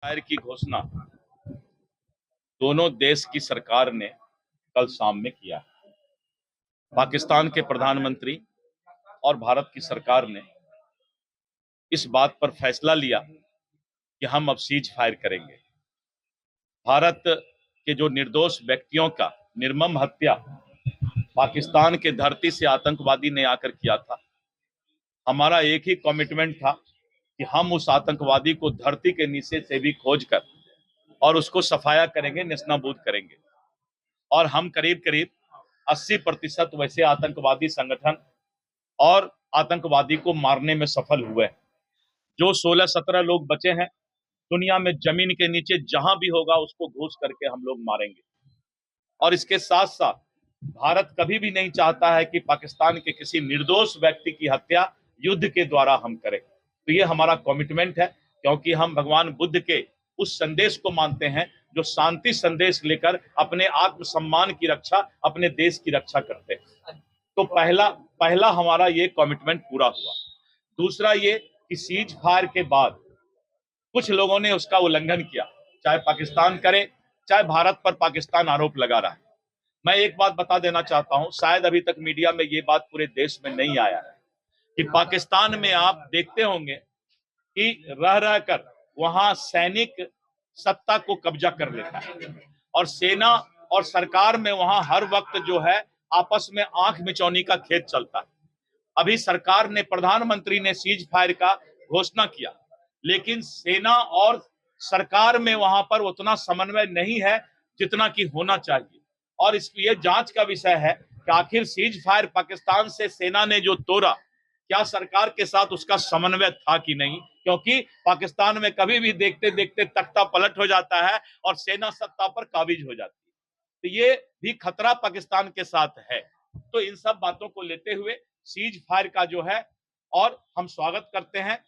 Fire की घोषणा दोनों देश की सरकार ने कल शाम में किया। पाकिस्तान के प्रधानमंत्री और भारत की सरकार ने इस बात पर फैसला लिया कि हम अब सीज फायर करेंगे। भारत के जो निर्दोष व्यक्तियों का निर्मम हत्या पाकिस्तान के धरती से आतंकवादी ने आकर किया था, हमारा एक ही कमिटमेंट था कि हम उस आतंकवादी को धरती के नीचे से भी खोज कर और उसको सफाया करेंगे, नेस्तनाबूद करेंगे। और हम करीब करीब 80% वैसे आतंकवादी संगठन और आतंकवादी को मारने में सफल हुए। जो 16-17 लोग बचे हैं, दुनिया में जमीन के नीचे जहां भी होगा उसको घुस करके हम लोग मारेंगे। और इसके साथ साथ भारत कभी भी नहीं चाहता है कि पाकिस्तान के किसी निर्दोष व्यक्ति की हत्या युद्ध के द्वारा हम करें। तो ये हमारा कमिटमेंट है, क्योंकि हम भगवान बुद्ध के उस संदेश को मानते हैं जो शांति संदेश लेकर अपने आत्मसम्मान की रक्षा, अपने देश की रक्षा करते हैं। तो पहला हमारा ये कमिटमेंट पूरा हुआ। दूसरा ये कि सीज फायर के बाद कुछ लोगों ने उसका उल्लंघन किया, चाहे पाकिस्तान करे, चाहे भारत पर पाकिस्तान आरोप लगा रहा है। मैं एक बात बता देना चाहता हूं, शायद अभी तक मीडिया में ये बात पूरे देश में नहीं आया है कि पाकिस्तान में आप देखते होंगे कि रह रहकर वहां सैनिक सत्ता को कब्जा कर लेता है और सेना और सरकार में वहां हर वक्त जो है आपस में आंख मिचौनी का खेल चलता है। अभी सरकार ने, प्रधानमंत्री ने सीज फायर का घोषणा किया, लेकिन सेना और सरकार में वहां पर उतना समन्वय नहीं है जितना कि होना चाहिए। और इसलिए जांच का विषय है कि आखिर सीज फायर पाकिस्तान से सेना ने जो तोड़ा, क्या सरकार के साथ उसका समन्वय था कि नहीं, क्योंकि पाकिस्तान में कभी भी देखते देखते तख्ता पलट हो जाता है और सेना सत्ता पर काबिज हो जाती है। तो ये भी खतरा पाकिस्तान के साथ है। तो इन सब बातों को लेते हुए सीज फायर का जो है और हम स्वागत करते हैं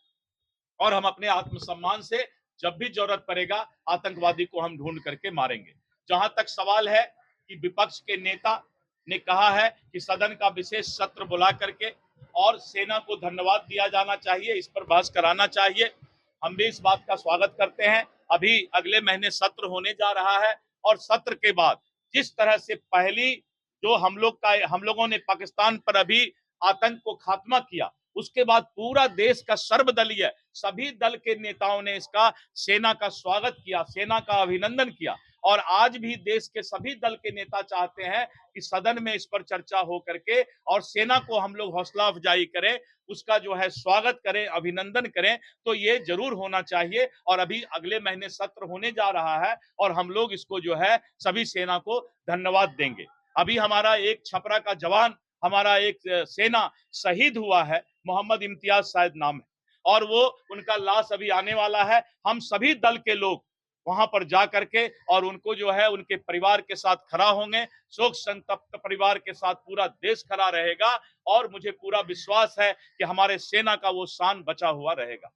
और हम अपने आत्मसम्मान से जब भी जरूरत पड़ेगा आतंकवादी को हम ढूंढ करके मारेंगे। जहां तक सवाल है कि विपक्ष के नेता ने कहा है कि सदन का विशेष सत्र बुला करके और सेना को धन्यवाद दिया जाना चाहिए, इस पर बहस कराना चाहिए। हम भी इस बात का स्वागत करते हैं। अभी अगले महीने सत्र होने जा रहा है और सत्र के बाद जिस तरह से पहली जो हम लोगों ने पाकिस्तान पर अभी आतंक को खात्मा किया, उसके बाद पूरा देश का सर्वदलीय सभी दल के नेताओं ने इसका सेना का स्वागत किया, सेना का अभिनंदन किया। और आज भी देश के सभी दल के नेता चाहते हैं कि सदन में इस पर चर्चा हो करके और सेना को हम लोग हौसला अफजाई करें, उसका जो है स्वागत करें, अभिनंदन करें। तो ये जरूर होना चाहिए। और अभी अगले महीने सत्र होने जा रहा है और हम लोग इसको जो है सभी सेना को धन्यवाद देंगे। अभी हमारा एक छपरा का जवान, हमारा एक सेना शहीद हुआ है, मोहम्मद इम्तियाज शायद नाम है, और वो उनका लाश अभी आने वाला है। हम सभी दल के लोग वहां पर जा करके और उनको जो है उनके परिवार के साथ खड़ा होंगे। शोक संतप्त परिवार के साथ पूरा देश खड़ा रहेगा और मुझे पूरा विश्वास है कि हमारे सेना का वो शान बचा हुआ रहेगा।